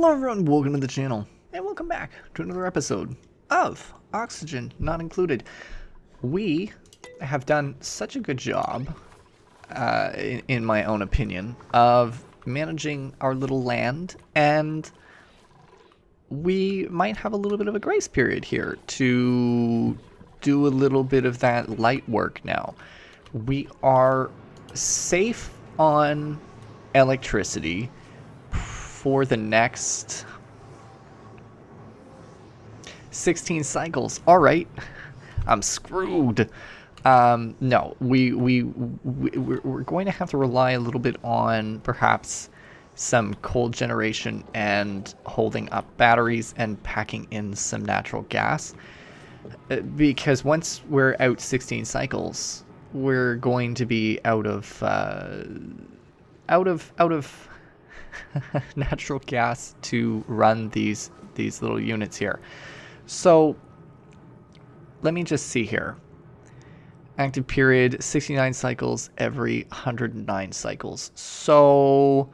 Hello everyone, welcome to the channel, and welcome back to another episode of Oxygen Not Included. We have done such a good job, in my own opinion, of managing our little land, and we might have a little bit of a grace period here to do a little bit of that light work now. We are safe on electricity for the next 16 cycles. All right, I'm screwed. No, we're going to have to rely a little bit on perhaps some coal generation and holding up batteries and packing in some natural gas, because once we're out 16 cycles, we're going to be out of natural gas to run these little units here. So let me just see here. Active period 69 cycles every 109 cycles. So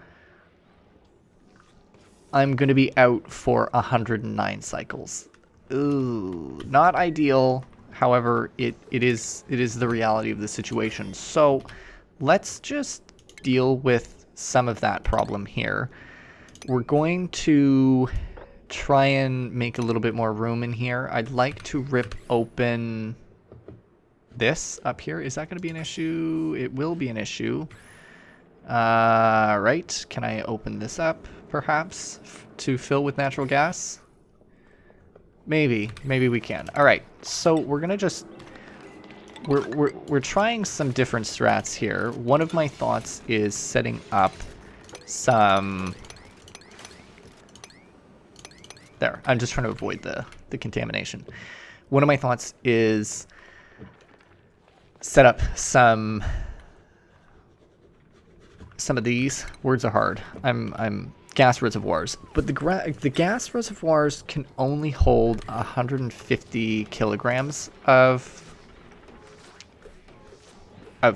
I'm going to be out for 109 cycles. Ooh, not ideal. However, it is the reality of the situation. So let's just deal with some of that problem here. We're going to try and make a little bit more room in here. I'd like to rip open this up here. Is that going to be an issue? It will be an issue. Right. Can I open this up perhaps to fill with natural gas? Maybe we can. All right. So we're going to just we're trying some different strats here. One of my thoughts is setting up some... There, I'm just trying to avoid the contamination. One of my thoughts is set up some of these. Words are hard. I'm gas reservoirs, but the gas reservoirs can only hold 150 kilograms of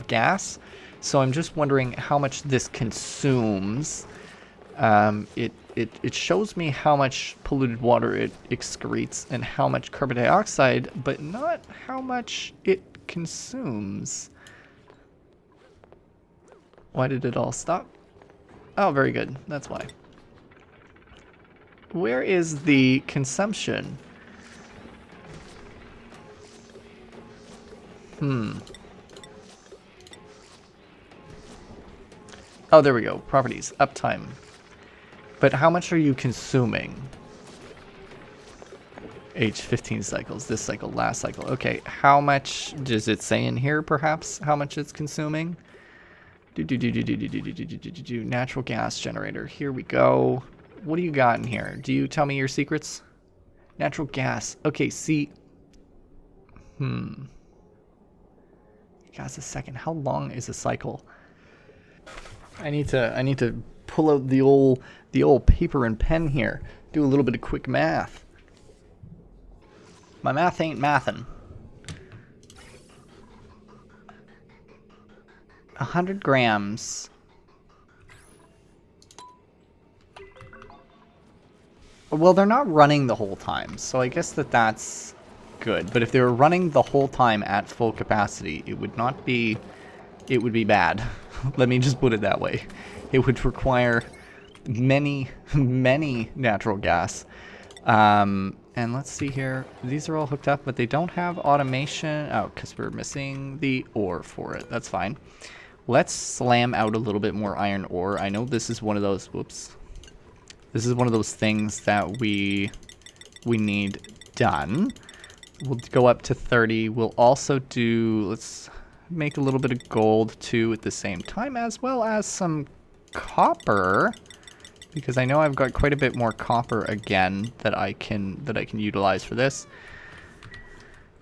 gas, so I'm just wondering how much this consumes. It shows me how much polluted water it excretes and how much carbon dioxide, but not how much it consumes. Why did it all stop? Oh, very good. That's why. Where is the consumption? Oh, there we go. Properties. Uptime. But how much are you consuming? Age 15 cycles. This cycle, last cycle. Okay, how much does it say in here, perhaps? How much it's consuming? Natural gas generator. Here we go. What do you got in here? Do you tell me your secrets? Natural gas. Okay, see. Gas a second. How long is a cycle? I need to pull out the old paper and pen here. Do a little bit of quick math. My math ain't mathin'. 100 grams. Well, they're not running the whole time, so I guess that's good. But if they were running the whole time at full capacity, it would not be... It would be bad. Let me just put it that way. It would require many natural gas. And let's see here. These are all hooked up, but they don't have automation. Oh, because we're missing the ore for it. That's fine. Let's slam out a little bit more iron ore. I know this is one of those... Whoops. This is one of those things that we need done. We'll go up to 30. We'll also do... Let's make a little bit of gold too at the same time, as well as some copper, because I know I've got quite a bit more copper again that I can utilize for this.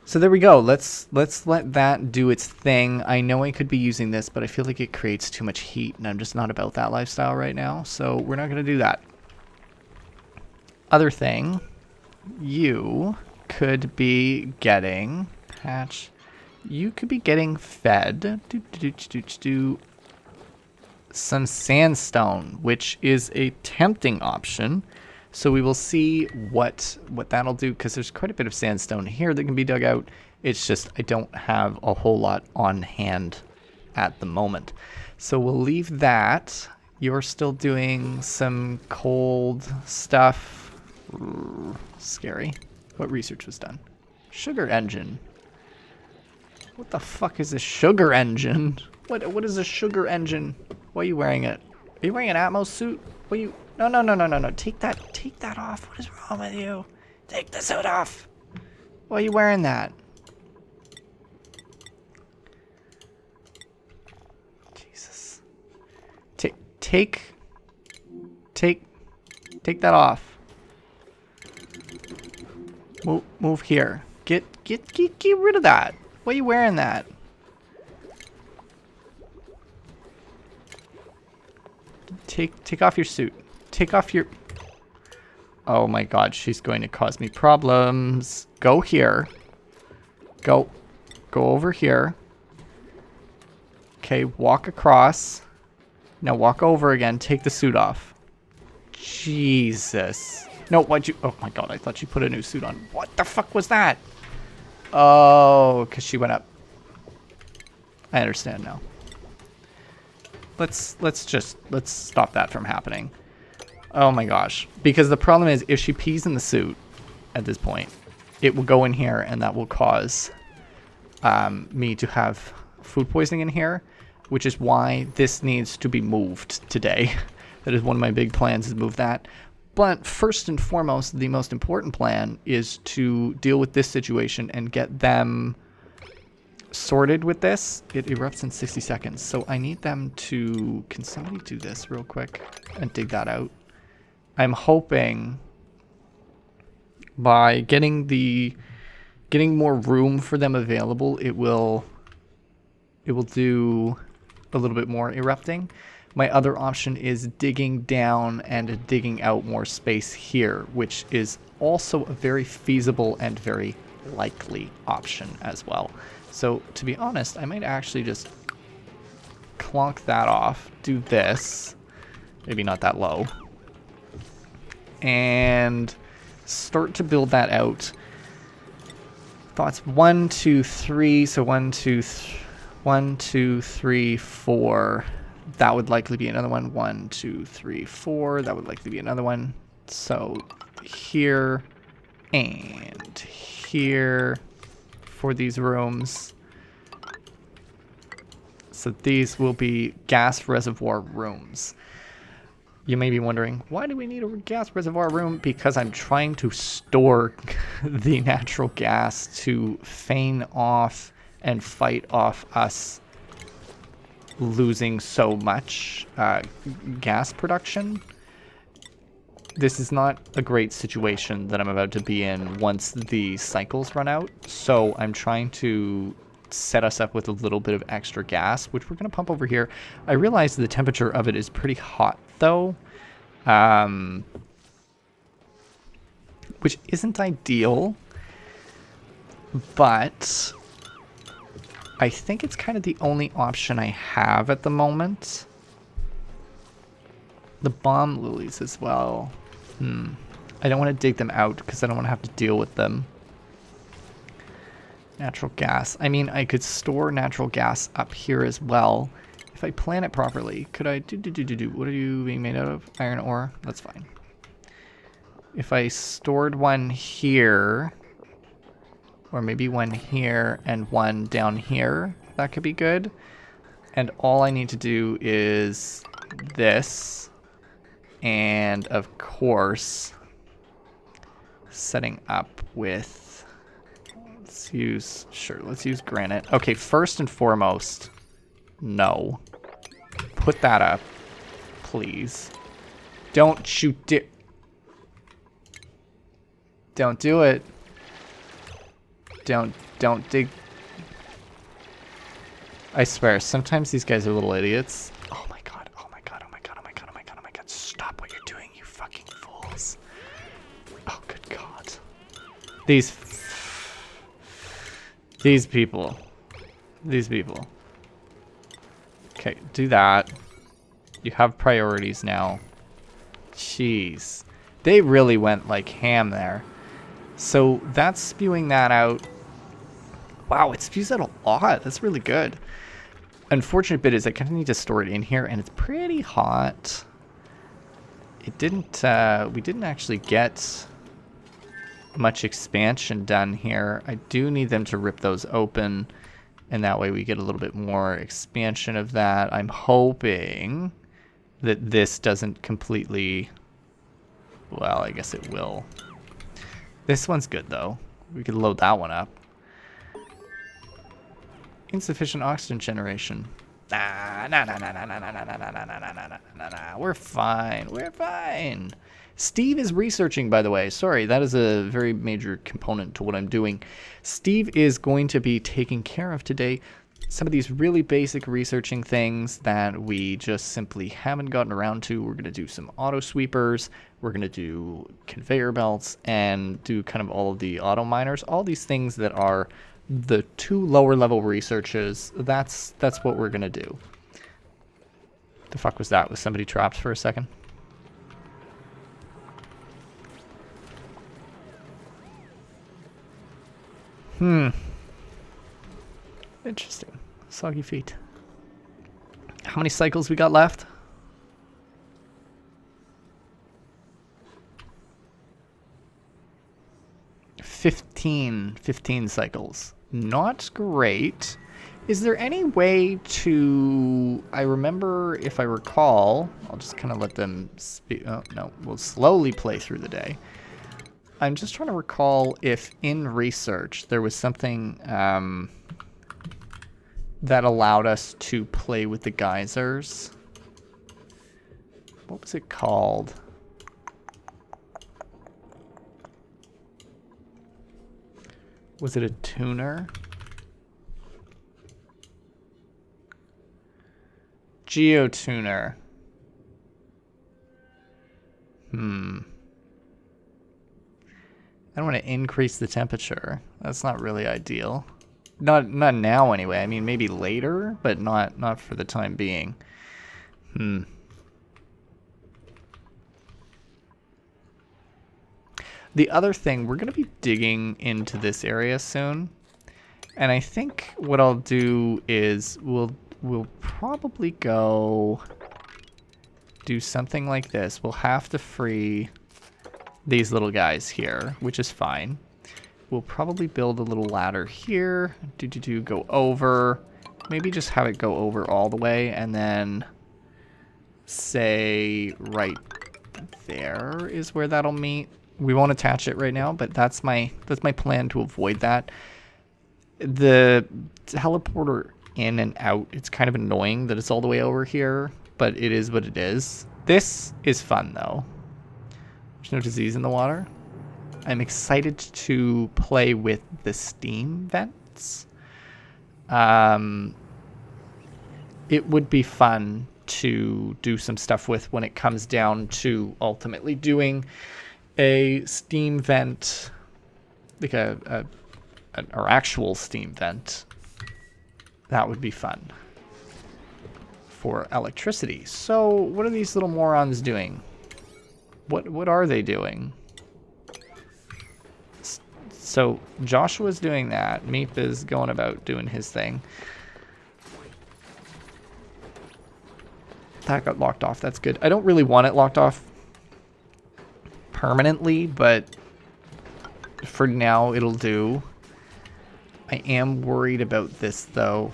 So there we go. Let's let that do its thing. I know I could be using this, but I feel like it creates too much heat, and I'm just not about that lifestyle right now, so we're not going to do that. Other thing, you could be getting patch. You could be getting fed some sandstone, which is a tempting option. So we will see what that'll do, because there's quite a bit of sandstone here that can be dug out. It's just I don't have a whole lot on hand at the moment. So we'll leave that. You're still doing some cold stuff. Scary. What research was done? Sugar engine. What the fuck is a sugar engine? What is a sugar engine? Why are you wearing it? Are you wearing an Atmos suit? What are you? No. Take that off. What is wrong with you? Take the suit off. Why are you wearing that? Jesus. Take that off. Move here. Get rid of that. Why are you wearing that? Take off your suit. Take off your... Oh my god, she's going to cause me problems. Go here. Go over here. Okay, walk across. Now walk over again. Take the suit off. Jesus. No, why'd you... Oh my god, I thought you put a new suit on. What the fuck was that? Oh, because she went up. I understand now. Let's stop that from happening. Oh my gosh. Because the problem is, if she pees in the suit at this point, it will go in here and that will cause me to have food poisoning in here, which is why this needs to be moved today. That is one of my big plans, is move that. But first and foremost, the most important plan is to deal with this situation and get them sorted with this. It erupts in 60 seconds. So I need them to... Can somebody do this real quick and dig that out? I'm hoping by getting more room for them available, it will do a little bit more erupting. My other option is digging down and digging out more space here, which is also a very feasible and very likely option as well. So to be honest, I might actually just clonk that off, do this, maybe not that low, and start to build that out. Thoughts 1, 2, 3, so 1, 2, 3, 4. That would likely be another one. 1, 2, 3, 4. That would likely be another one. So here and here for these rooms. So these will be gas reservoir rooms. You may be wondering, why do we need a gas reservoir room? Because I'm trying to store the natural gas to feign off and fight off us losing so much gas production. This is not a great situation that I'm about to be in once the cycles run out. So I'm trying to set us up with a little bit of extra gas, which we're going to pump over here. I realize the temperature of it is pretty hot though, which isn't ideal, but I think it's kind of the only option I have at the moment. The bomb lilies as well. I don't want to dig them out because I don't want to have to deal with them. Natural gas. I mean, I could store natural gas up here as well. If I plan it properly, could I do? What are you being made out of? Iron ore? That's fine. If I stored one here, or maybe one here and one down here, that could be good. And all I need to do is this. And of course, setting up with, let's use granite. Okay, first and foremost, no. Put that up, please. Don't you don't do it. Don't dig. I swear, sometimes these guys are little idiots. Oh my god, oh my god, oh my god, oh my god, oh my god, oh my god. Stop what you're doing, you fucking fools. Oh, good god. These people. These people. Okay, do that. You have priorities now. Jeez. They really went like ham there. So that's spewing that out. Wow, it spews out a lot. That's really good. Unfortunate bit is I kind of need to store it in here, and it's pretty hot. It didn't, we didn't actually get much expansion done here. I do need them to rip those open, and that way we get a little bit more expansion of that. I'm hoping that this doesn't completely, well, I guess it will. This one's good though. We could load that one up. Insufficient oxygen generation. Nah. We're fine. We're fine. Steve is researching, by the way. Sorry, that is a very major component to what I'm doing. Steve is going to be taking care of today some of these really basic researching things that we just simply haven't gotten around to. We're going to do some auto sweepers. We're going to do conveyor belts and do kind of all of the auto miners. All these things that are the 2 lower level researches. That's what we're going to do. The fuck was that? Was somebody trapped for a second? Interesting. Soggy feet. How many cycles we got left? Fifteen cycles. Not great. Is there any way to... I remember, if I recall... I'll just kind of let them speak... Oh, no. We'll slowly play through the day. I'm just trying to recall if in research there was something that allowed us to play with the geysers. What was it called? Was it a tuner? Geotuner. I don't want to increase the temperature. That's not really ideal. Not now anyway. I mean, maybe later, but not for the time being. The other thing, we're going to be digging into this area soon. And I think what I'll do is we'll probably go do something like this. We'll have to free these little guys here, which is fine. We'll probably build a little ladder here. Go over. Maybe just have it go over all the way, and then say right there is where that'll meet. We won't attach it right now, but that's my plan to avoid that. The teleporter in and out, it's kind of annoying that it's all the way over here, but it is what it is. This is fun though. There's no disease in the water. I'm excited to play with the steam vents. It would be fun to do some stuff with when it comes down to ultimately doing a steam vent, like an actual steam vent. That would be fun for electricity. So what are these little morons doing? What are they doing? So Joshua's doing that. Meep is going about doing his thing. That got locked off. That's good. I don't really want it locked off permanently, but for now it'll do. I am worried about this though.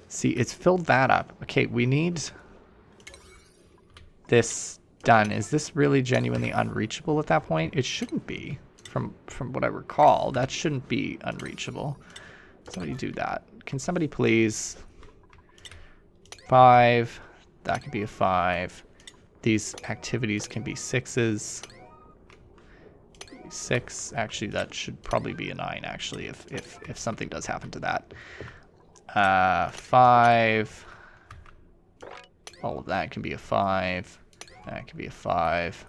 See, it's filled that up. Okay, we need this done. Is this really genuinely unreachable at that point? It shouldn't be. From what I recall, that shouldn't be unreachable. Somebody do that. Can somebody please? 5. That could be a 5. These activities can be 6s. 6. Actually, that should probably be a 9, actually, if something does happen to that. 5. All of that can be a 5. That can be a 5.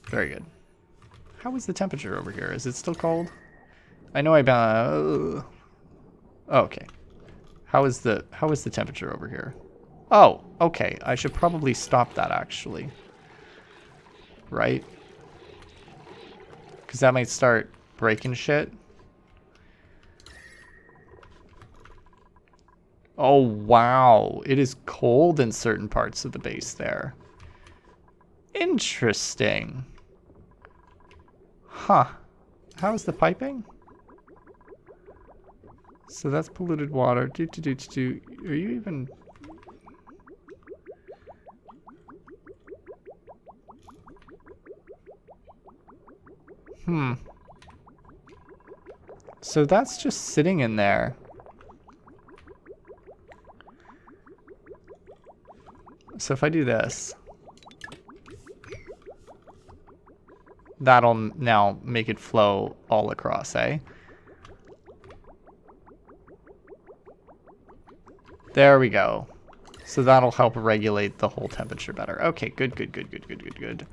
Very good. How is the temperature over here? Is it still cold? I know oh, okay. How is the temperature over here? Oh, okay. I should probably stop that, actually. Right? Because that might start breaking shit. Oh, wow. It is cold in certain parts of the base there. Interesting. Huh. How's the piping? So that's polluted water. Are you even... So that's just sitting in there. So if I do this, that'll now make it flow all across, eh? There we go. So that'll help regulate the whole temperature better. Okay, good.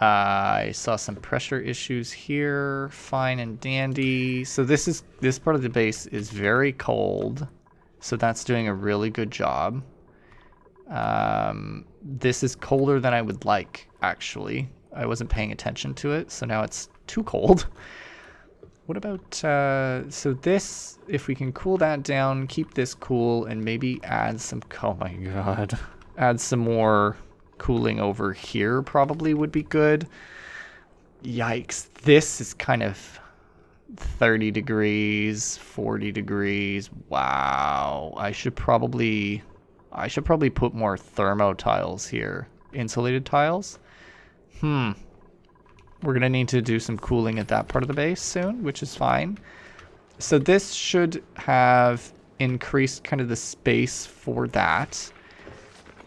I saw some pressure issues here. Fine and dandy. So this part of the base is very cold. So that's doing a really good job. This is colder than I would like, actually. I wasn't paying attention to it, so now it's too cold. What about, so this, if we can cool that down, keep this cool, and maybe add some, oh my god, add some more cooling over here probably would be good. Yikes, this is kind of 30 degrees, 40 degrees, wow. I should probably put more thermo tiles here. Insulated tiles? We're going to need to do some cooling at that part of the base soon, which is fine. So this should have increased kind of the space for that.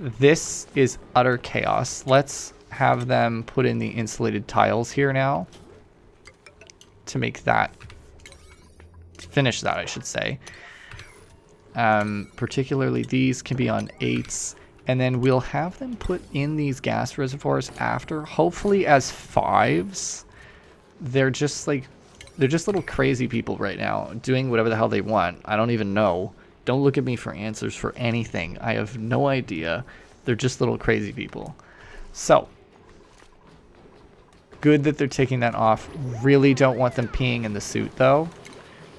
This is utter chaos. Let's have them put in the insulated tiles here now to make that, finish that, I should say. Particularly these can be on 8s. And then we'll have them put in these gas reservoirs after, hopefully as 5s. They're just little crazy people right now, doing whatever the hell they want. I don't even know. Don't look at me for answers for anything. I have no idea. They're just little crazy people. So, good that they're taking that off. Really don't want them peeing in the suit, though.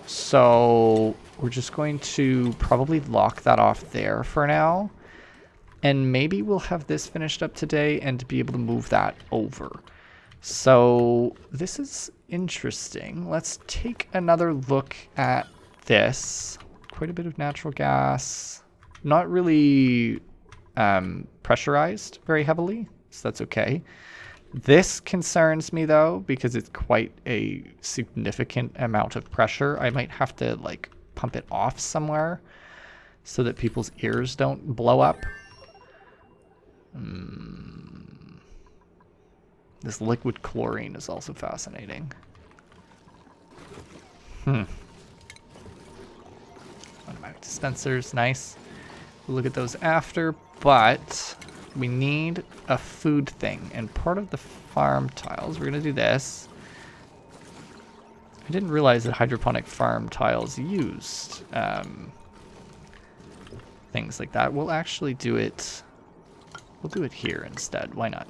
So, we're just going to probably lock that off there for now. And maybe we'll have this finished up today and be able to move that over. So this is interesting. Let's take another look at this. Quite a bit of natural gas. Not really pressurized very heavily, so that's okay. This concerns me though, because it's quite a significant amount of pressure. I might have to like pump it off somewhere so that people's ears don't blow up. This liquid chlorine is also fascinating. Automatic dispensers, nice. We'll look at those after, but we need a food thing. And part of the farm tiles, we're going to do this. I didn't realize that hydroponic farm tiles used things like that. We'll actually do it... We'll do it here instead. Why not?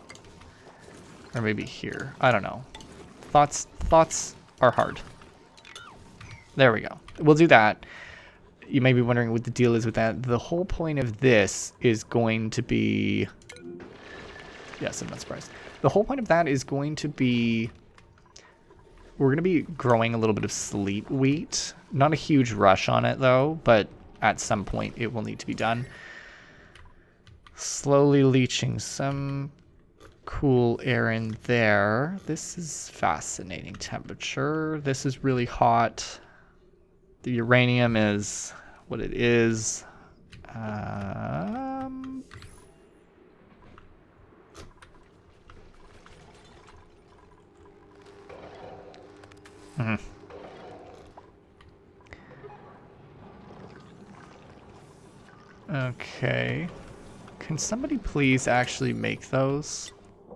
Or maybe here. I don't know. Thoughts are hard. There we go. We'll do that. You may be wondering what the deal is with that. The whole point of this is going to be... Yes, I'm not surprised. The whole point of that is going to be... We're going to be growing a little bit of sleet wheat. Not a huge rush on it, though, but at some point it will need to be done. Slowly leaching some cool air in there. This is fascinating temperature. This is really hot. The uranium is what it is. Okay. Can somebody please actually make those?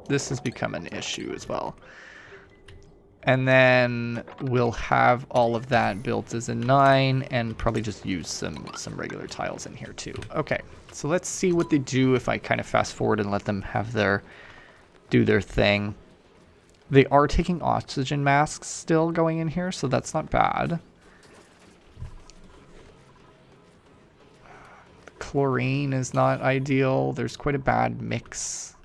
This has become an issue as well. And then we'll have all of that built as a 9 and probably just use some regular tiles in here too. Okay, so let's see what they do if I kind of fast forward and let them have do their thing. They are taking oxygen masks still going in here, so that's not bad. Chlorine is not ideal. There's quite a bad mix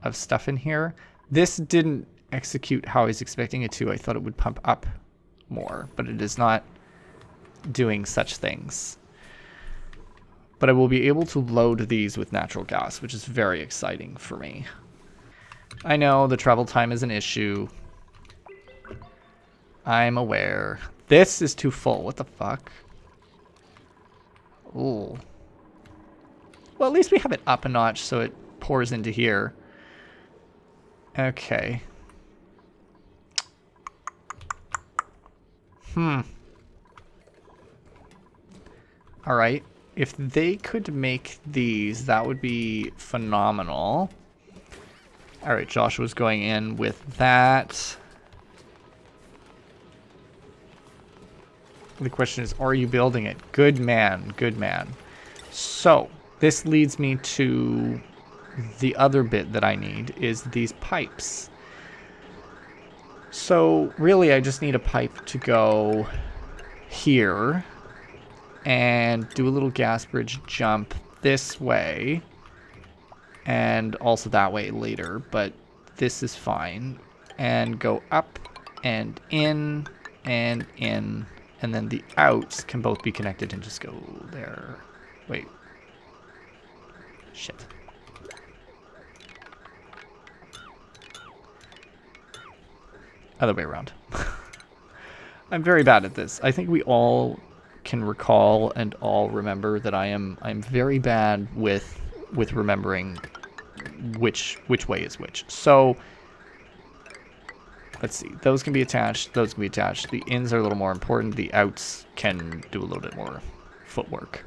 of stuff in here. This didn't execute how I was expecting it to. I thought it would pump up more, but it is not doing such things. But I will be able to load these with natural gas, which is very exciting for me. I know the travel time is an issue. I'm aware. This is too full. What the fuck? Ooh. Well, at least we have it up a notch so it pours into here. Okay. Alright. If they could make these, that would be phenomenal. Alright, Joshua's going in with that. The question is, are you building it? Good man, good man. So, this leads me to the other bit that I need, is these pipes. So, really, I just need a pipe to go here and do a little gas bridge jump this way and also that way later, but this is fine. And go up and in and in, and then the outs can both be connected and just go there. Wait. Shit. Other way around. I'm very bad at this. I think we all can recall and all remember that I'm very bad with remembering which way is which. So let's see. Those can be attached. Those can be attached. The ins are a little more important. The outs can do a little bit more footwork.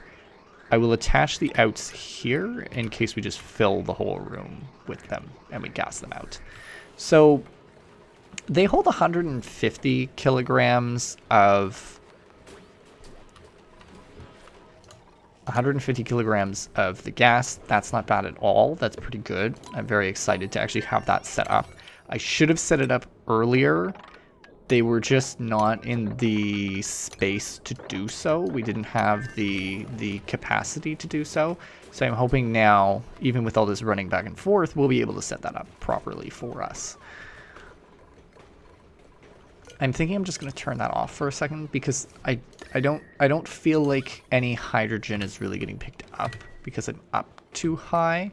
I will attach the outs here in case we just fill the whole room with them and we gas them out. So they hold 150 kilograms of 150 kilograms of the gas. That's not bad at all. That's pretty good. I'm very excited to actually have that set up. I should have set it up earlier. They were just not in the space to do so. We didn't have the capacity to do so. So I'm hoping now, even with all this running back and forth, we'll be able to set that up properly for us. I'm thinking I'm just going to turn that off for a second because I don't feel like any hydrogen is really getting picked up because I'm up too high.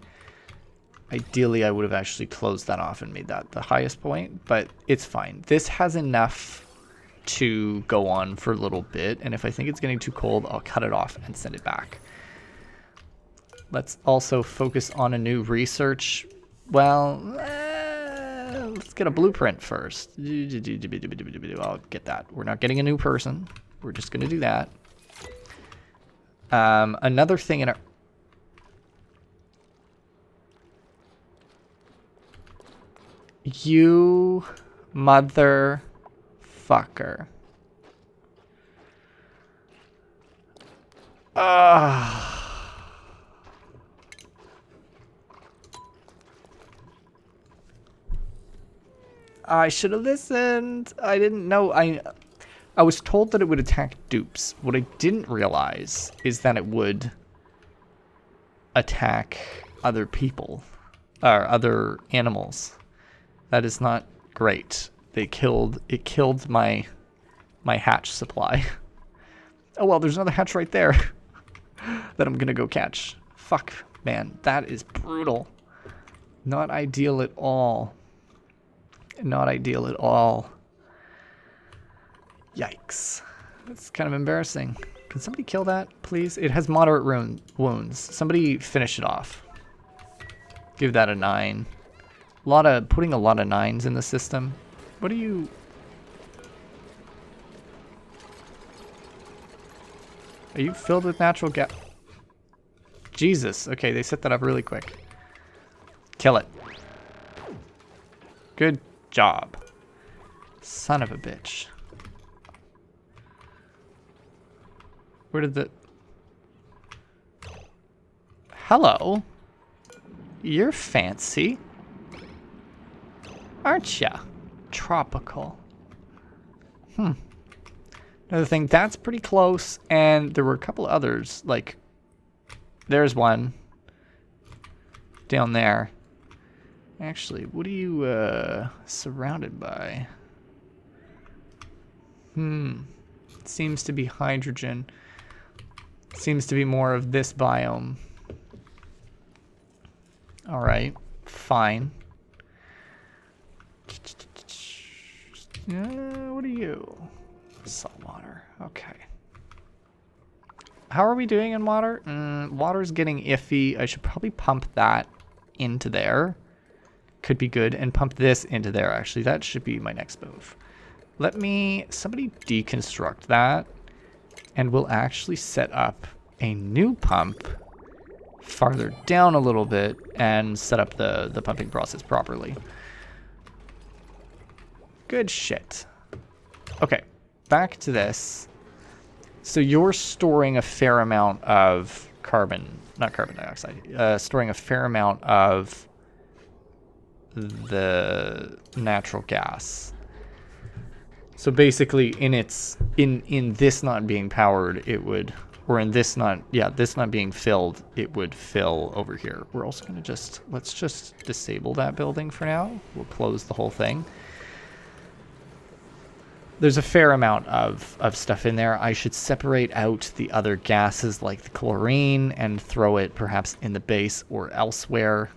Ideally, I would have actually closed that off and made that the highest point, but it's fine. This has enough to go on for a little bit, and if I think it's getting too cold, I'll cut it off and send it back. Let's also focus on a new research. Well, let's get a blueprint first. I'll get that. We're not getting a new person. We're just going to do that. Another thing in our... You motherfucker. I should have listened. I didn't know. I was told that it would attack dupes. What I didn't realize is that it would attack other people or other animals. That is not great. It killed my hatch supply. Oh well, there's another hatch right there that I'm gonna go catch. Fuck, man, that is brutal. Not ideal at all. Not ideal at all. Yikes. That's kind of embarrassing. Can somebody kill that, please? It has moderate wounds. Somebody finish it off. Give that a 9. Putting a lot of 9s in the system. What are you... Are you filled with natural gas? Jesus. Okay, they set that up really quick. Kill it. Good job. Son of a bitch. Where did the... Hello. You're fancy. Aren't ya? Tropical. Another thing, that's pretty close, and there were a couple others, like, there's one down there. Actually, what are you, surrounded by? Seems to be hydrogen. Seems to be more of this biome. Alright, fine. What are you? Salt water. Okay. How are we doing in water? Water's getting iffy. I should probably pump that into there. Could be good. And pump this into there, actually. That should be my next move. Let me... Somebody deconstruct that. And we'll actually set up a new pump farther down a little bit and set up the pumping process properly. Good shit. Okay. Back to this. So you're storing a fair amount of not carbon dioxide, storing a fair amount of the natural gas. So basically in this not being powered, it would, or in this not being filled, it would fill over here. We're also going to let's just disable that building for now. We'll close the whole thing. There's a fair amount of stuff in there. I should separate out the other gases like the chlorine and throw it perhaps in the base or elsewhere.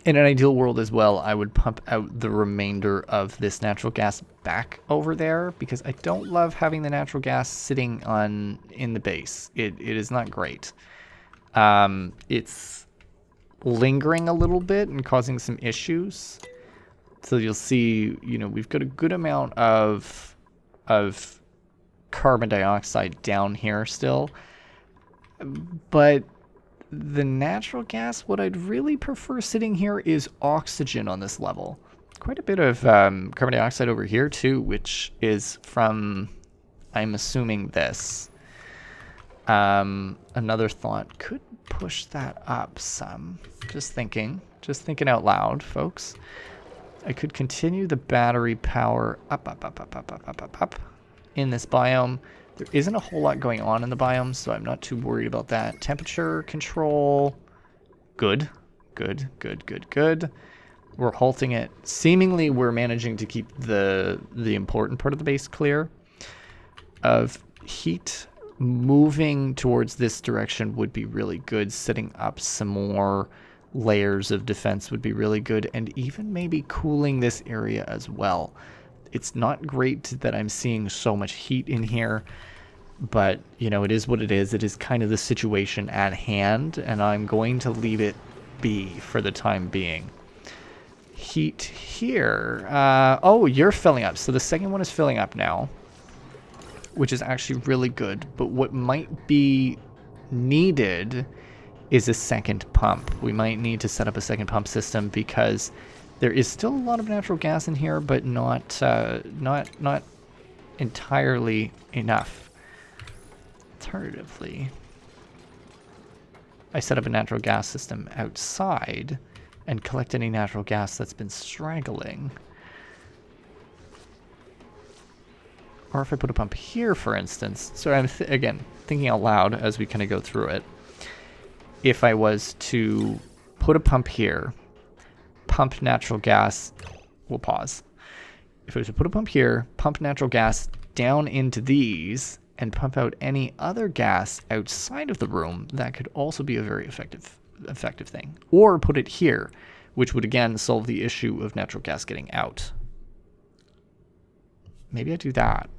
In an ideal world as well, I would pump out the remainder of this natural gas back over there because I don't love having the natural gas sitting in the base. It is not great. It's lingering a little bit and causing some issues. So you'll see, we've got a good amount of carbon dioxide down here still. But the natural gas, what I'd really prefer sitting here is oxygen on this level. Quite a bit of carbon dioxide over here too, which is from, I'm assuming, this. Another thought, could push that up some. Just thinking out loud, folks. I could continue the battery power up in this biome. There isn't a whole lot going on in the biome, so I'm not too worried about that. Temperature control, good. We're halting it. Seemingly, we're managing to keep the important part of the base clear. Of heat, moving towards this direction would be really good. Setting up some more layers of defense would be really good, and even maybe cooling this area as well. It's not great that I'm seeing so much heat in here, but it is what it is. It is kind of the situation at hand, and I'm going to leave it be for the time being. Heat here. Oh, you're filling up. So the second one is filling up now, which is actually really good, but what might be needed is a second pump. We might need to set up a second pump system because there is still a lot of natural gas in here, but not entirely enough. Alternatively, I set up a natural gas system outside and collect any natural gas that's been straggling. Or if I put a pump here, for instance. So I'm, again, thinking out loud as we kind of go through it. If I was to put a pump here, pump natural gas, we'll pause. If I was to put a pump here, pump natural gas down into these, and pump out any other gas outside of the room, that could also be a very effective thing. Or put it here, which would again solve the issue of natural gas getting out. Maybe I do that.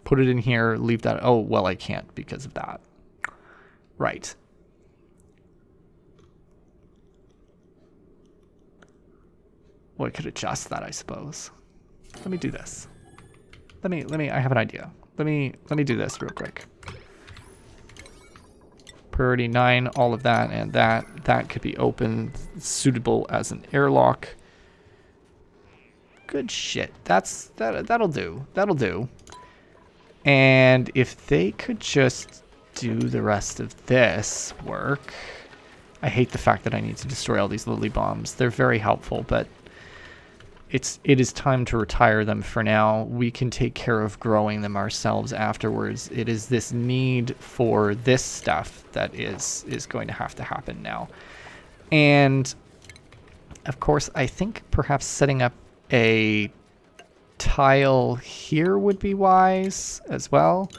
Put it in here, leave that. Oh, well, I can't because of that. Right. Well, I could adjust that, I suppose. Let me do this. Let me, I have an idea. Let me do this real quick. Priority 9, all of that, and that could be open, suitable as an airlock. Good shit. That'll do. That'll do. And if they could just do the rest of this work. I hate the fact that I need to destroy all these lily bombs. They're very helpful, but it is time to retire them for now. We can take care of growing them ourselves afterwards. It is this need for this stuff that is going to have to happen now. And of course, I think perhaps setting up a tile here would be wise as well,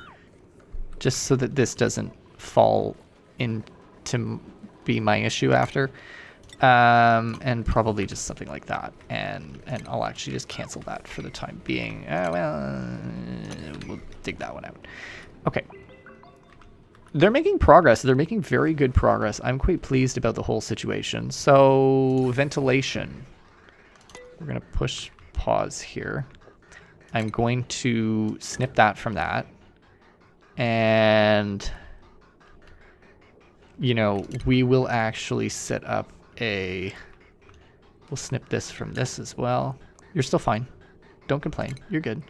just so that this doesn't fall into be my issue after. And probably just something like that, and I'll actually just cancel that for the time being. Well, we'll dig that one out. Okay. They're making progress. They're making very good progress. I'm quite pleased about the whole situation. So, ventilation. We're going to push pause here. I'm going to snip that from that. And, you know, we will actually set up we'll snip this from this as well. You're still fine. Don't complain. You're good.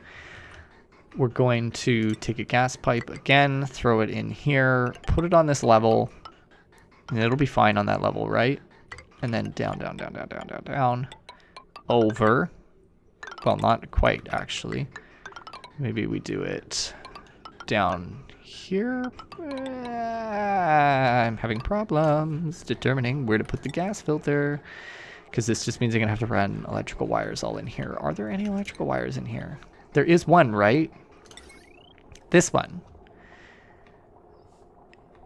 We're going to take a gas pipe again, throw it in here, put it on this level, and it'll be fine on that level, right? And then down, down, down, down, down, down, down, over. Well, not quite, actually. Maybe we do it down here. I'm having problems determining where to put the gas filter, because this just means I'm going to have to run electrical wires all in here. Are there any electrical wires in here? There is one, right? This one.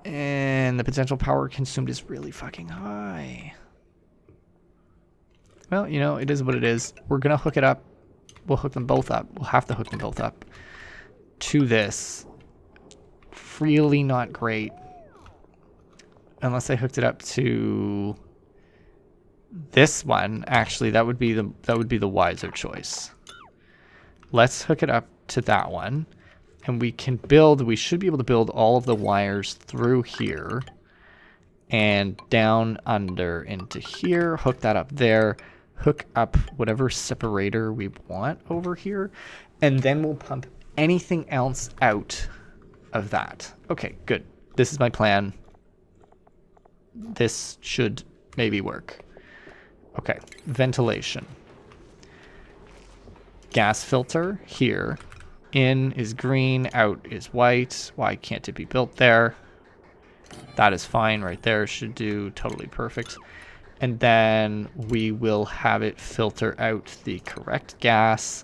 And the potential power consumed is really fucking high. Well, you know, it is what it is. We're going to hook it up. We'll hook them both up. We'll have to hook them both up to this. Really not great. Unless I hooked it up to this one. Actually, that would be the wiser choice. Let's hook it up to that one. And we should be able to build all of the wires through here and down under into here, hook that up there, hook up whatever separator we want over here, and then we'll pump anything else out of that. Okay, good. This is my plan. This should maybe work. Okay, ventilation. Gas filter here. In is green, out is white. Why can't it be built there? That is fine right there. Should do totally perfect. And then we will have it filter out the correct gas.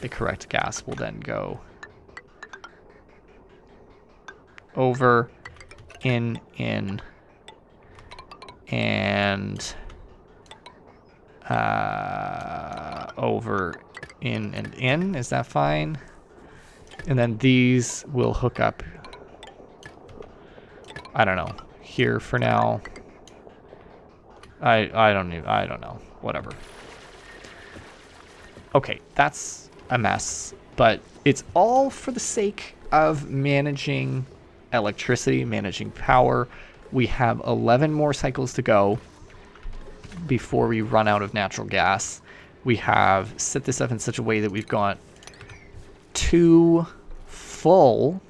The correct gas will then go over, in, and over, in, and in. Is that fine? And then these will hook up, I don't know, here for now. I don't know. Whatever. Okay, that's a mess, but it's all for the sake of managing electricity, managing power. We have 11 more cycles to go before we run out of natural gas. We have set this up in such a way that we've got 2 full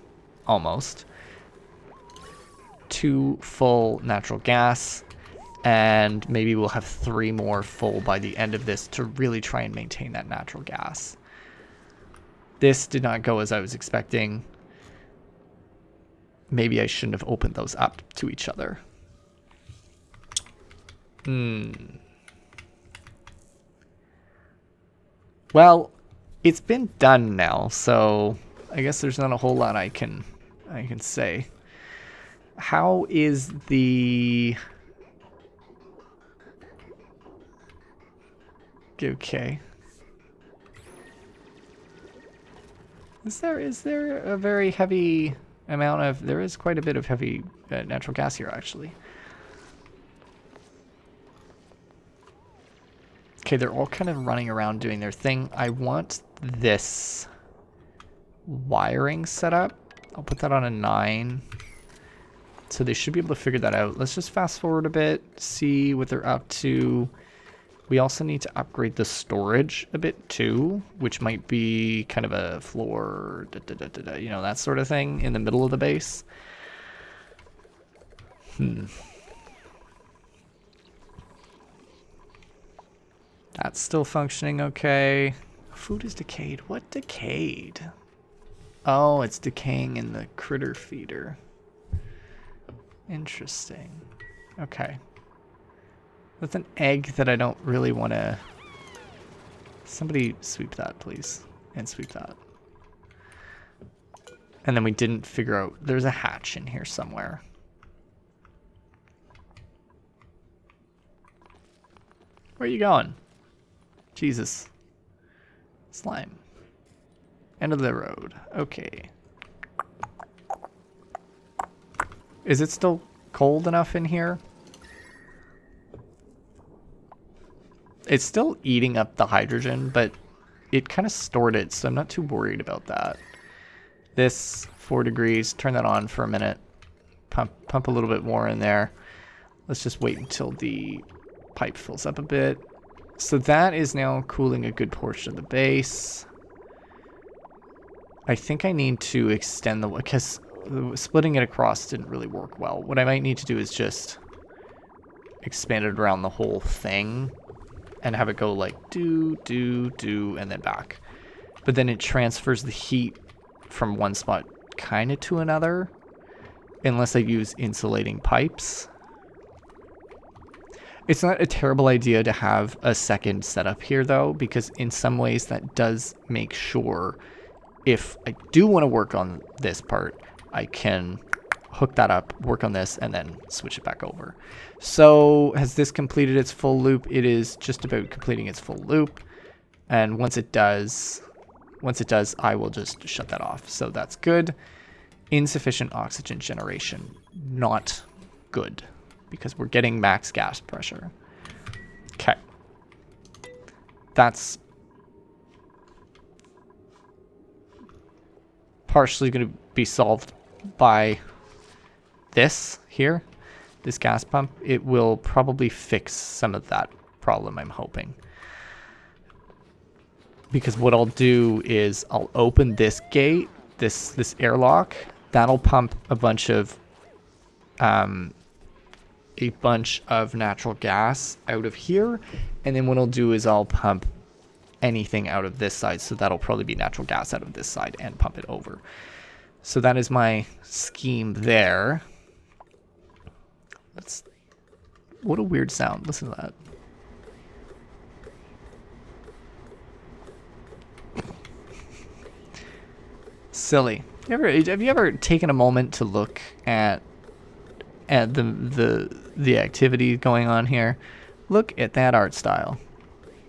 natural gas, and maybe we'll have 3 more full by the end of this to really try and maintain that natural gas. This did not go as I was expecting. Maybe I shouldn't have opened those up to each other. Well, it's been done now, so I guess there's not a whole lot I can say. How is the... Okay. Is there a very heavy amount of... There is quite a bit of heavy natural gas here, actually. Okay, they're all kind of running around doing their thing. I want this wiring set up. I'll put that on a 9. So they should be able to figure that out. Let's just fast forward a bit, see what they're up to We also need to upgrade the storage a bit too, which might be kind of a floor, you know, that sort of thing in the middle of the base. That's still functioning okay. Food is decayed. What decayed? Oh, it's decaying in the critter feeder. Interesting. Okay. That's an egg that I don't really want to... Somebody sweep that, please. And sweep that. And then we didn't figure out... There's a hatch in here somewhere. Where are you going? Jesus. Slime. End of the road. Okay. Is it still cold enough in here? It's still eating up the hydrogen, but it kind of stored it, so I'm not too worried about that. This, 4 degrees. Turn that on for a minute. Pump a little bit more in there. Let's just wait until the pipe fills up a bit. So that is now cooling a good portion of the base. I think I need to extend the... because splitting it across didn't really work well. What I might need to do is just expand it around the whole thing and have it go like do, and then back. But then it transfers the heat from one spot kind of to another, unless I use insulating pipes. It's not a terrible idea to have a second setup here, though, because in some ways that does make sure if I do want to work on this part, I can hook that up, work on this, and then switch it back over. So has this completed its full loop? It is just about completing its full loop. And once it does, I will just shut that off. So that's good. Insufficient oxygen generation. Not good, because we're getting max gas pressure. Okay. That's partially going to be solved by this here, this gas pump. It will probably fix some of that problem, I'm hoping. Because what I'll do is I'll open this gate, this airlock. That'll pump a bunch of natural gas out of here, and then what I'll do is I'll pump anything out of this side, so that'll probably be natural gas out of this side and pump it over. So that is my scheme there. What a weird sound. Listen to that. Silly. Have you ever taken a moment to look at the activity going on here? Look at that art style.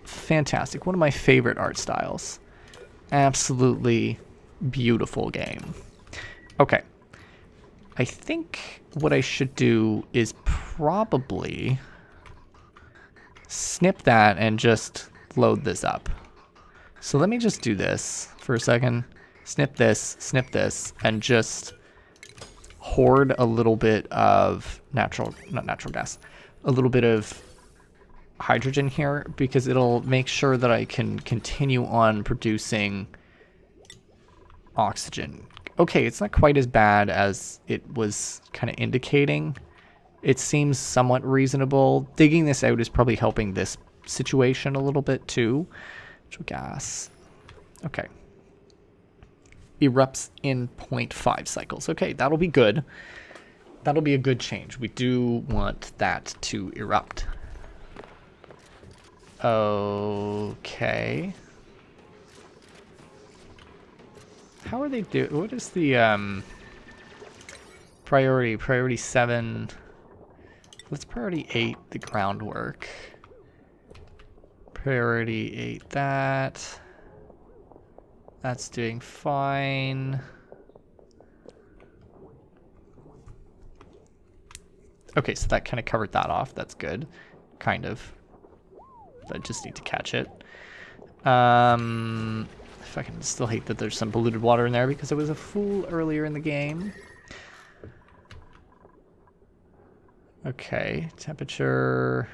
Fantastic. One of my favorite art styles. Absolutely beautiful game. Okay. I think what I should do is probably snip that and just load this up. So let me just do this for a second. Snip this, and just hoard a little bit of not natural gas, a little bit of hydrogen here, because it'll make sure that I can continue on producing oxygen. Okay, it's not quite as bad as it was kind of indicating. It seems somewhat reasonable. Digging this out is probably helping this situation a little bit too. Natural gas. Okay. Erupts in 0.5 cycles. Okay, that'll be good. That'll be a good change. We do want that to erupt. Okay. How are they doing? What is the priority? Priority 7. Let's priority 8 the groundwork. Priority 8 that. That's doing fine. Okay, so that kind of covered that off. That's good. Kind of. I just need to catch it. If I can still hate that there's some polluted water in there because I was a fool earlier in the game. Okay, temperature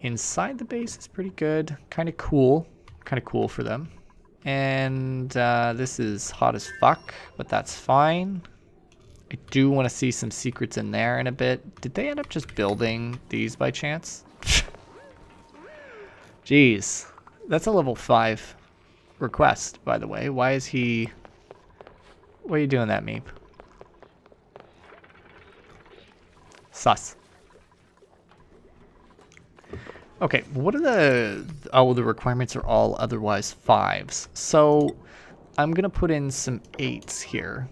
inside the base is pretty good. Kind of cool. Kind of cool for them. And this is hot as fuck, but that's fine. I do want to see some secrets in there in a bit. Did they end up just building these by chance? Jeez. That's a level 5 request, by the way. Why is he... Why are you doing that, Meep? Sus. Okay, what are the... Oh, the requirements are all otherwise 5s. So, I'm going to put in some 8s here.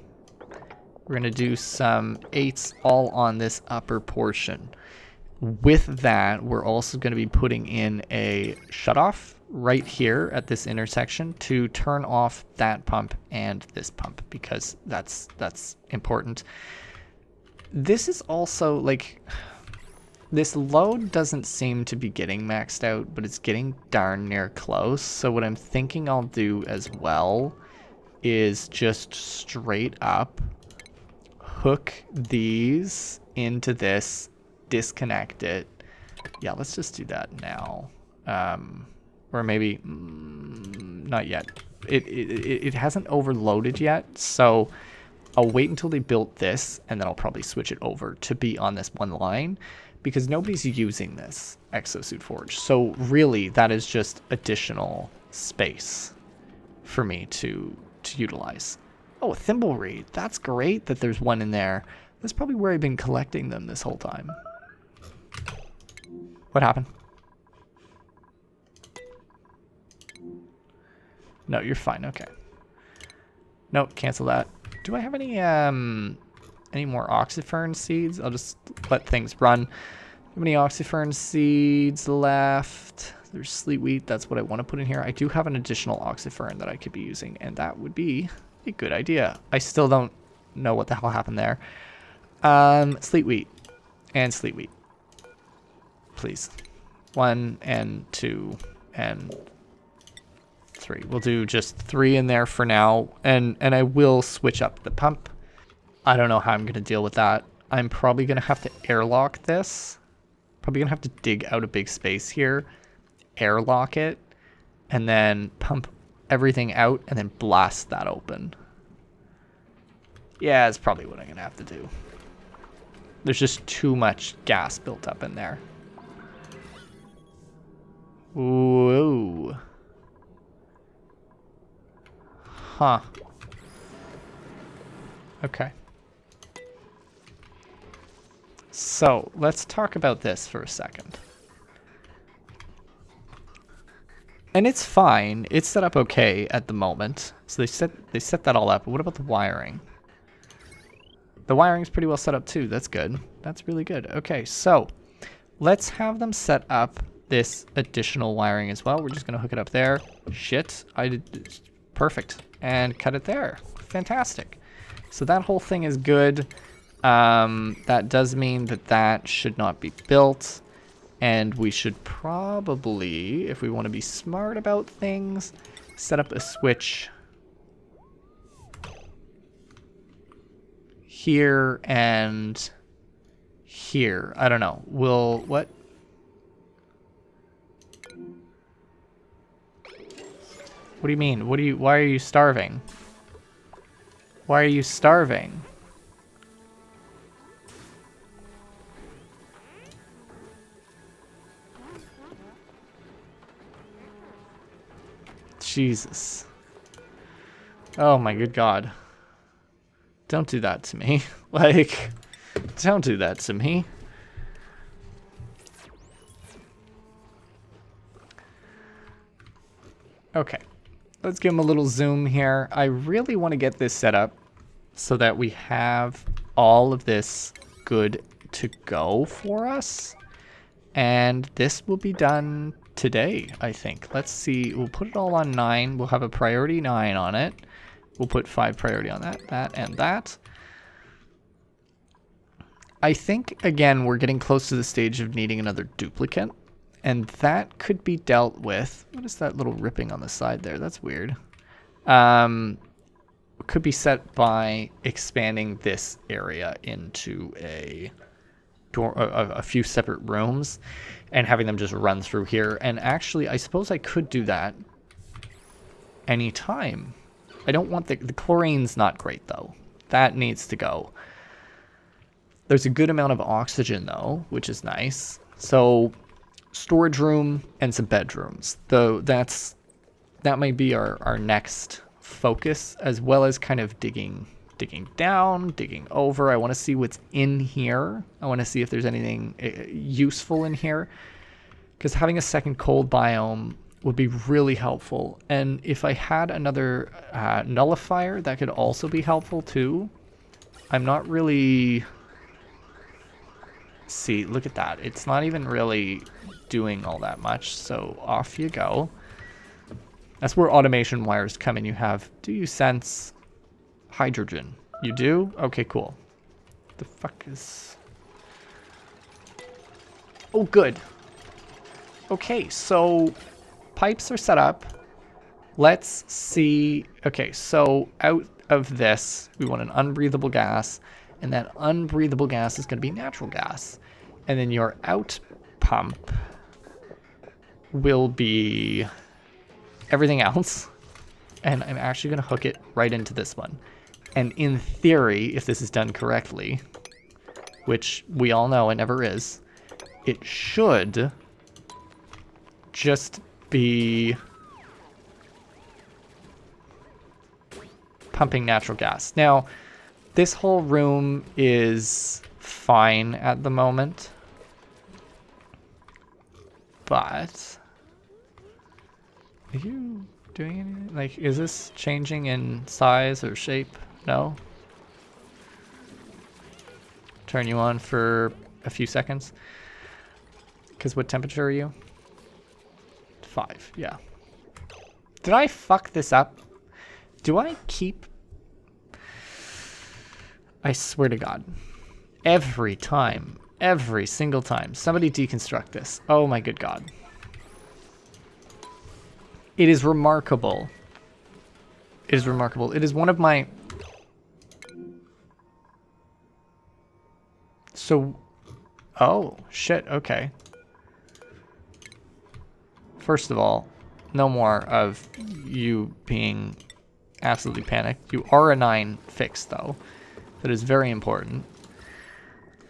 We're going to do some 8s all on this upper portion. With that, we're also going to be putting in a shutoff right here at this intersection to turn off that pump and this pump, because that's important. This is also, like... This load doesn't seem to be getting maxed out, but it's getting darn near close. So what I'm thinking I'll do as well is just straight up hook these into this, disconnect it. Yeah, let's just do that now. Or maybe not yet. It hasn't overloaded yet, so I'll wait until they built this, and then I'll probably switch it over to be on this one line, because nobody's using this exosuit forge. So really, that is just additional space for me to utilize. Oh, a thimble reed. That's great that there's one in there. That's probably where I've been collecting them this whole time. What happened? No, you're fine. Okay. Nope, cancel that. Do I have any more oxyfern seeds? I'll just let things run. How many oxyfern seeds left? There's sleet wheat. That's what I want to put in here. I do have an additional oxyfern that I could be using, and that would be a good idea. I still don't know what the hell happened there. Sleet wheat and sleet wheat. Please. 1 and 2 and 3. We'll do just 3 in there for now, and I will switch up the pump. I don't know how I'm going to deal with that. I'm probably going to have to airlock this. Probably going to have to dig out a big space here, airlock it, and then pump everything out and then blast that open. Yeah, that's probably what I'm going to have to do. There's just too much gas built up in there. Whoa. Huh. Okay. So, let's talk about this for a second. And it's fine. It's set up okay at the moment. So they set that all up. But what about the wiring? The wiring's pretty well set up too. That's good. That's really good. Okay, so let's have them set up this additional wiring as well. We're just going to hook it up there. Shit. Perfect. And cut it there. Fantastic. So that whole thing is good. That does mean that that should not be built. And we should probably, if we want to be smart about things, set up a switch here and here. I don't know. What? What do you mean? Why are you starving? Why are you starving? Jesus. Oh my good God. Don't do that to me. Like, don't do that to me. Okay. Let's give him a little zoom here. I really want to get this set up so that we have all of this good to go for us. And this will be done today, I think. Let's see. We'll put it all on 9. We'll have a priority 9 on it. We'll put 5 priority on that, and that. I think, again, we're getting close to the stage of needing another duplicate. And that could be dealt with. What is that little ripping on the side there? That's weird. Could be set by expanding this area into a a few separate rooms and having them just run through here. And actually, I suppose I could do that anytime. I don't want the chlorine's not great though. That needs to go. There's a good amount of oxygen though, which is nice. So storage room and some bedrooms. Though that might be our next focus, as well as kind of digging down, digging over. I want to see what's in here. I want to see if there's anything useful in here, because having a second cold biome would be really helpful. And if I had another nullifier, that could also be helpful too. I'm not really... See, look at that. It's not even really doing all that much, so off you go. That's where automation wires come in. You have, do you sense hydrogen? You do? Okay, cool. The fuck is... Oh, good. Okay, so pipes are set up. Let's see. Okay, so out of this, we want an unbreathable gas, and that unbreathable gas is going to be natural gas. And then your out pump will be everything else. And I'm actually going to hook it right into this one. And in theory, if this is done correctly, which we all know it never is, it should just be pumping natural gas. Now, this whole room is fine at the moment, but are you doing anything? Like, is this changing in size or shape? No? Turn you on for a few seconds. Because what temperature are you? 5, yeah. Did I fuck this up? Do I keep... I swear to God. Every time, every single time, somebody deconstruct this. Oh my good God. It is remarkable. It is remarkable. It is one of my... So... Oh, shit, okay. First of all, no more of you being absolutely panicked. You are a 9 fixed, though. That is very important.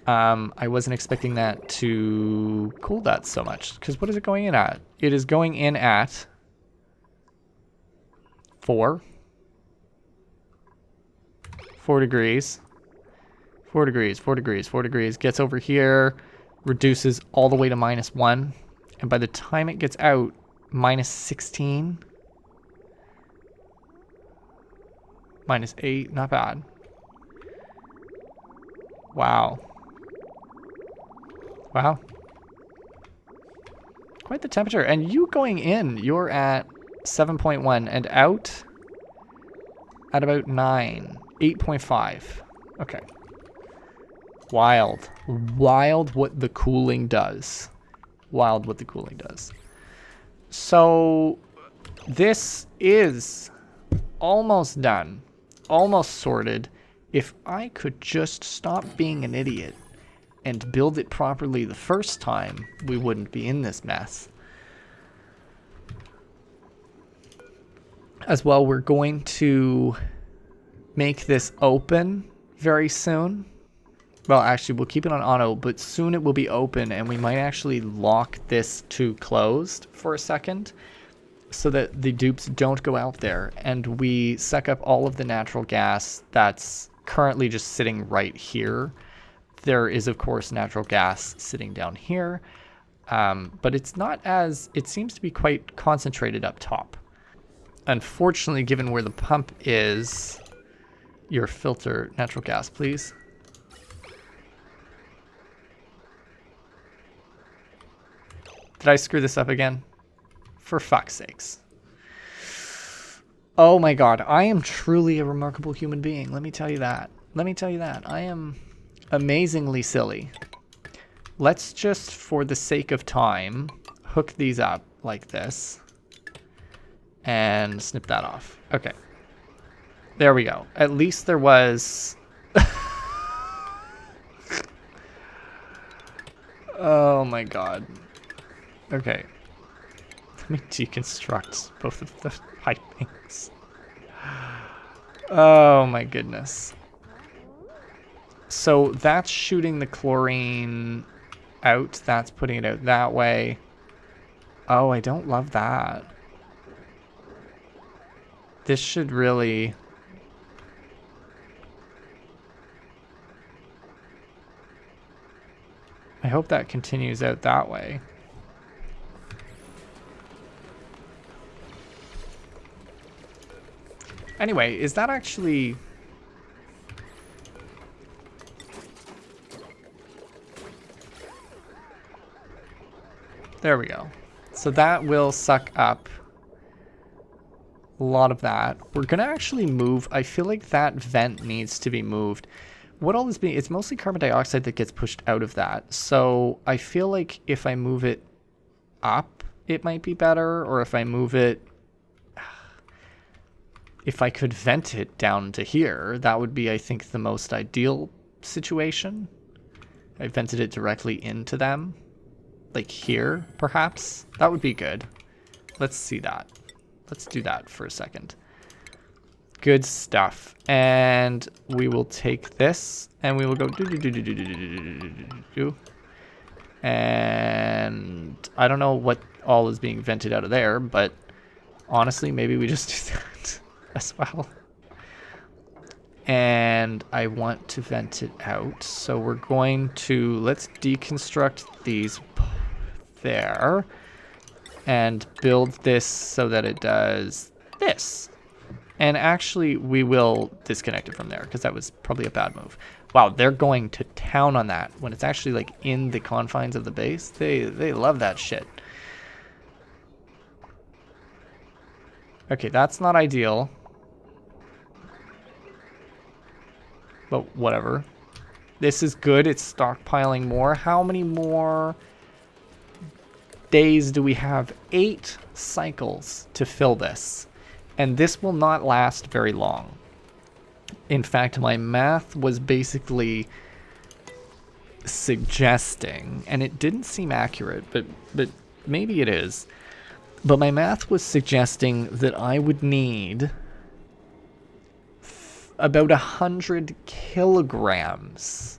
I wasn't expecting that to cool that so much. Because what is it going in at? It is going in at 4 degrees. 4 degrees, 4 degrees, 4 degrees. Gets over here, reduces all the way to -1. And by the time it gets out, -16. -8, not bad. Wow. Wow. Quite the temperature. And you going in, you're at 7.1 and out at about 9. 8.5. Okay. Wild. Wild what the cooling does. Wild what the cooling does. So this is almost done. Almost sorted. If I could just stop being an idiot and build it properly the first time, we wouldn't be in this mess. As well, we're going to make this open very soon. Well, actually, we'll keep it on auto, but soon it will be open, and we might actually lock this to closed for a second so that the dupes don't go out there, and we suck up all of the natural gas that's currently just sitting right here. There is, of course, natural gas sitting down here, but it's not as... It seems to be quite concentrated up top. Unfortunately, given where the pump is... Your filter natural gas, please. Did I screw this up again? For fuck's sakes. Oh my God, I am truly a remarkable human being. Let me tell you that. Let me tell you that. I am amazingly silly. Let's just, for the sake of time, hook these up like this. And snip that off. Okay. There we go. At least there was... Oh my god. Okay. Let me deconstruct both of the pipings. Oh my goodness. So that's shooting the chlorine out. That's putting it out that way. Oh, I don't love that. This should really... I hope that continues out that way. Anyway, is that actually... There we go. So that will suck up a lot of that. We're going to actually move. I feel like that vent needs to be moved. What all this being, it's mostly carbon dioxide that gets pushed out of that. So I feel like if I move it up, it might be better. Or if I move it, if I could vent it down to here, that would be, I think, the most ideal situation. I vented it directly into them. Like here, perhaps? That would be good. Let's see that. Let's do that for a second. Good stuff. And we will take this and we will go do. And I don't know what all is being vented out of there, but honestly, maybe we just do that as well. And I want to vent it out. So we're going to, let's deconstruct these there and build this so that it does this. And actually we will disconnect it from there because that was probably a bad move. Wow, they're going to town on that when it's actually like in the confines of the base. They love that shit. Okay, that's not ideal. But whatever. This is good. It's stockpiling more. How many more days do we have? 8 cycles to fill this. And this will not last very long. In fact, my math was basically suggesting, and it didn't seem accurate, but maybe it is. But my math was suggesting that I would need about 100 kilograms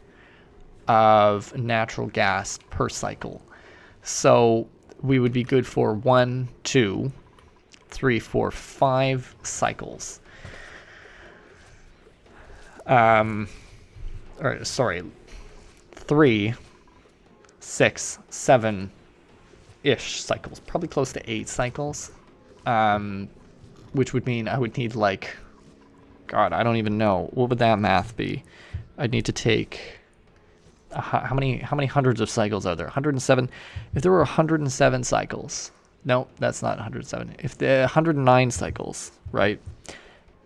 of natural gas per cycle. So we would be good for 1, 2, 3, 4, 5 cycles. Or sorry, 3, 6, 7-ish cycles. Probably close to 8 cycles. Which would mean I would need like, God, I don't even know. What would that math be? I'd need to take how many hundreds of cycles are there? 107. If there were 107 cycles, no, that's not 107. If there 109 cycles, right?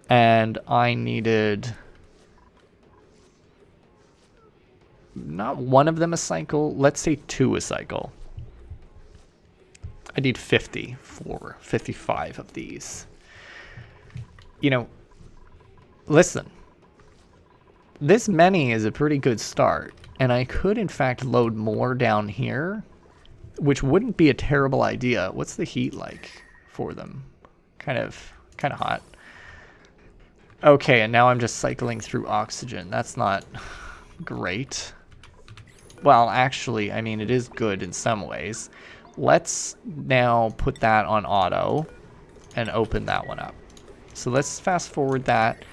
And I needed not one of them a cycle. Let's say 2 a cycle. I need 50 for 55 of these. You know, listen, this many is a pretty good start, and I could in fact load more down here, which wouldn't be a terrible idea. What's the heat like for them? Kind of hot. Okay, and now I'm just cycling through oxygen. That's not great. Well, actually, I mean, it is good in some ways. Let's now put that on auto and open that one up. So let's fast forward that.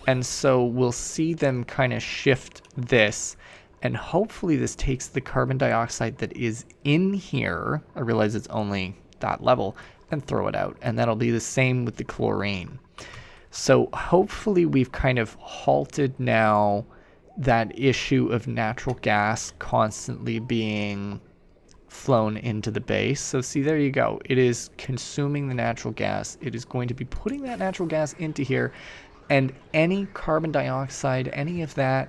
And so we'll see them kind of shift this. And hopefully this takes the carbon dioxide that is in here. I realize it's only that level. And throw it out. And that'll be the same with the chlorine. So hopefully we've kind of halted now that issue of natural gas constantly being flown into the base. So see, there you go. It is consuming the natural gas. It is going to be putting that natural gas into here, and any carbon dioxide, any of that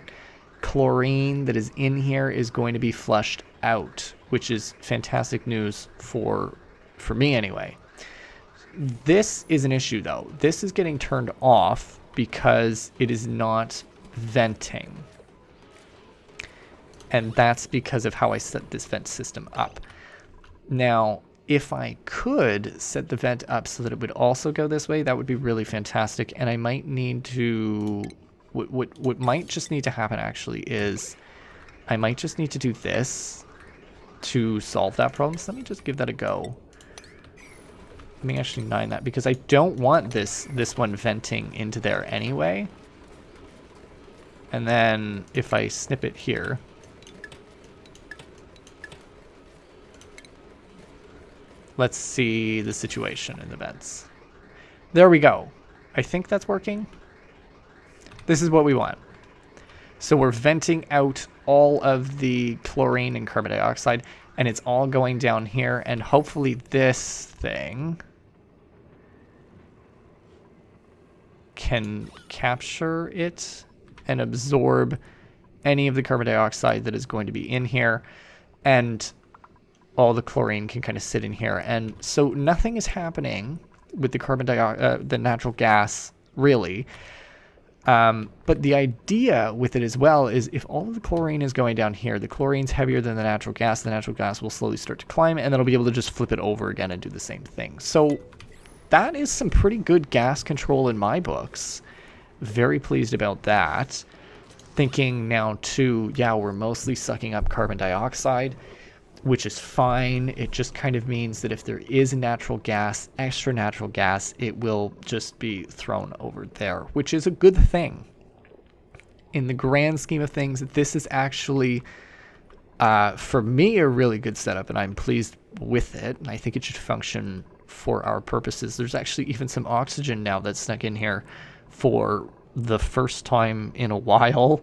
chlorine that is in here is going to be flushed out, which is fantastic news for me anyway. This is an issue though. This is getting turned off because it is not venting. And that's because of how I set this vent system up. Now, if I could set the vent up so that it would also go this way, that would be really fantastic. And I might need to... What might just need to happen, actually, is I might just need to do this to solve that problem. So let me just give that a go. Let me actually 9 that, because I don't want this one venting into there anyway. And then if I snip it here... Let's see the situation in the vents. There we go. I think that's working. This is what we want. So we're venting out all of the chlorine and carbon dioxide, and it's all going down here, and hopefully this thing can capture it and absorb any of the carbon dioxide that is going to be in here, and all the chlorine can kind of sit in here. And so nothing is happening with the the natural gas, really. But the idea with it as well is if all of the chlorine is going down here, the chlorine's heavier than the natural gas will slowly start to climb, and then it'll be able to just flip it over again and do the same thing. So that is some pretty good gas control in my books. Very pleased about that. Thinking now too, yeah, we're mostly sucking up carbon dioxide, which is fine. It just kind of means that if there is natural gas, extra natural gas, it will just be thrown over there, which is a good thing. In the grand scheme of things, this is actually, for me, a really good setup, and I'm pleased with it, and I think it should function for our purposes. There's actually even some oxygen now that's snuck in here for the first time in a while.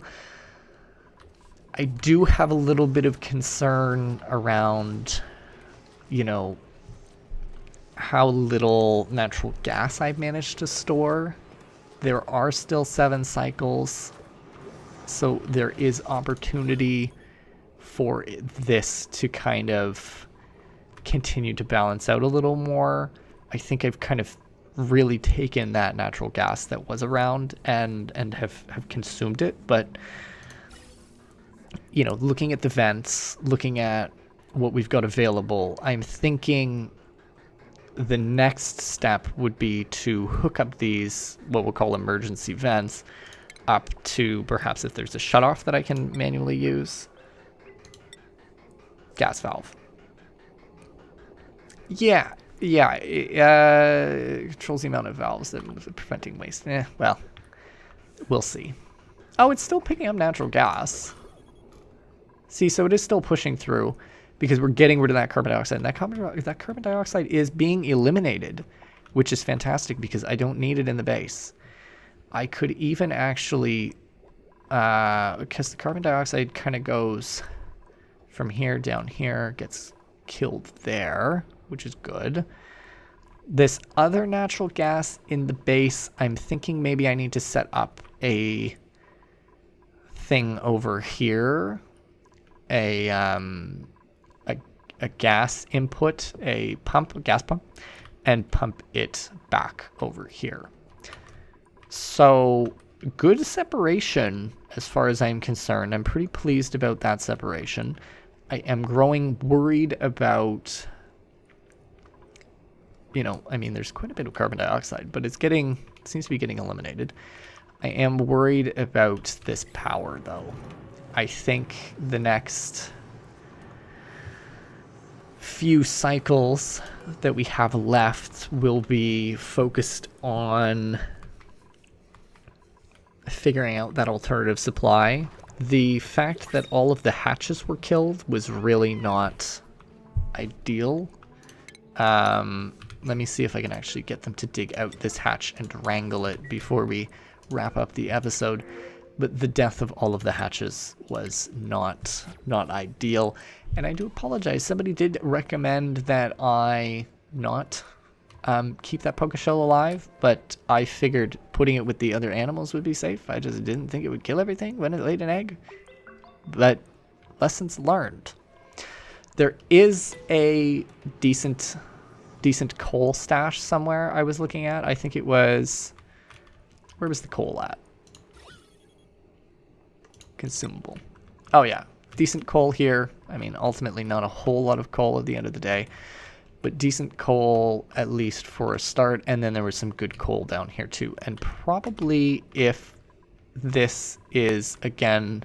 I do have a little bit of concern around, you know, how little natural gas I've managed to store. There are still 7 cycles, so there is opportunity for this to kind of continue to balance out a little more. I think I've kind of really taken that natural gas that was around and have consumed it, but... You know, looking at the vents, looking at what we've got available, I'm thinking the next step would be to hook up these, what we'll call emergency vents, up to perhaps if there's a shutoff that I can manually use. Gas valve. Yeah, controls the amount of valves that are preventing waste. Well, we'll see. Oh, it's still picking up natural gas. See, so it is still pushing through because we're getting rid of that carbon dioxide. And that carbon dioxide is being eliminated, which is fantastic because I don't need it in the base. I could even actually, because the carbon dioxide kind of goes from here down here, gets killed there, which is good. This other natural gas in the base, I'm thinking maybe I need to set up a thing over here. A gas input, a gas pump, and pump it back over here. So good separation as far as I'm concerned. I'm pretty pleased about that separation. I am growing worried about, you know, I mean, there's quite a bit of carbon dioxide, but it seems to be getting eliminated. I am worried about this power though. I think the next few cycles that we have left will be focused on figuring out that alternative supply. The fact that all of the hatches were killed was really not ideal. Let me see if I can actually get them to dig out this hatch and wrangle it before we wrap up the episode. But the death of all of the hatches was not ideal. And I do apologize. Somebody did recommend that I not keep that puka shell alive, but I figured putting it with the other animals would be safe. I just didn't think it would kill everything when it laid an egg. But lessons learned. There is a decent coal stash somewhere I was looking at. I think it was... Where was the coal at? Consumable. Oh yeah, decent coal here. I mean, ultimately not a whole lot of coal at the end of the day, but decent coal at least for a start. And then there was some good coal down here too. And probably if this is, again,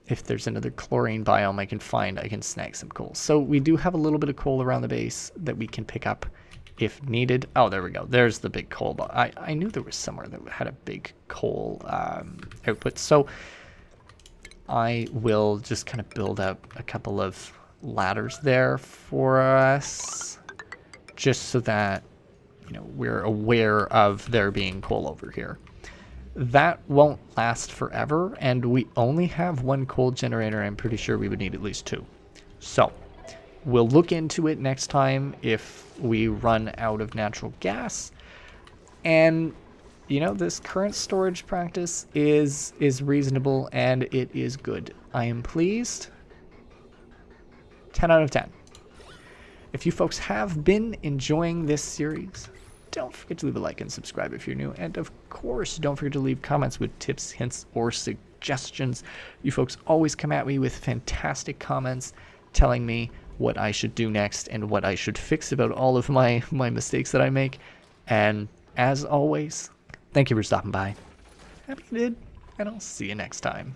if there's another chlorine biome I can find, I can snag some coal. So we do have a little bit of coal around the base that we can pick up if needed. Oh, there we go. There's the big coal. I knew there was somewhere that had a big coal output. So I will just kind of build up a couple of ladders there for us, just so that, you know, we're aware of there being coal over here. That won't last forever, and we only have one coal generator. I'm pretty sure we would need at least 2. So we'll look into it next time if we run out of natural gas. And you know, this current storage practice is reasonable, and it is good. I am pleased. 10 out of 10. If you folks have been enjoying this series, don't forget to leave a like and subscribe if you're new. And of course, don't forget to leave comments with tips, hints, or suggestions. You folks always come at me with fantastic comments telling me what I should do next and what I should fix about all of my mistakes that I make. And as always, thank you for stopping by. Happy you did, and I'll see you next time.